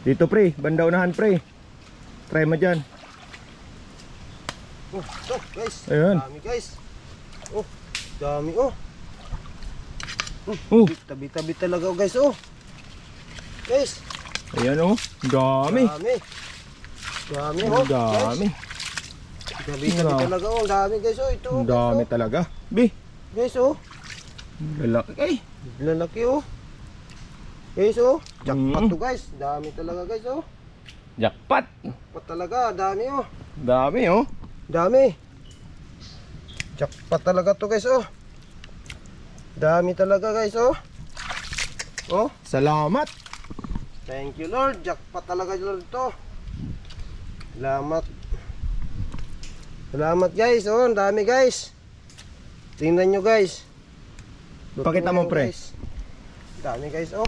Dito pre, banda unahan pre. Try mo dyan. Oh, ito guys. Ayun. Dami guys. Oh, dami oh. Tabi-tabi talaga oh, guys oh. Guys. Ayan oh. Dami. Dami oh. Dami. Tabi-tabi talaga oh. Dami guys oh. Ito oh. Dami talaga. Bi. Guys oh. Lalaki. Ay. Lalaki oh. Guys oh. Jackpot to guys. Dami talaga guys oh. Jackpot. Jackpot talaga. Dami oh. Dami oh. Dami. Jackpot talaga to guys oh. Dami talaga guys oh. Oh. Salamat. Thank you Lord. Jackpot talaga Lord to. Salamat. Salamat guys oh. Ang dami guys. Tingnan nyo guys. Pakita mo pre. Guys. Dami guys oh.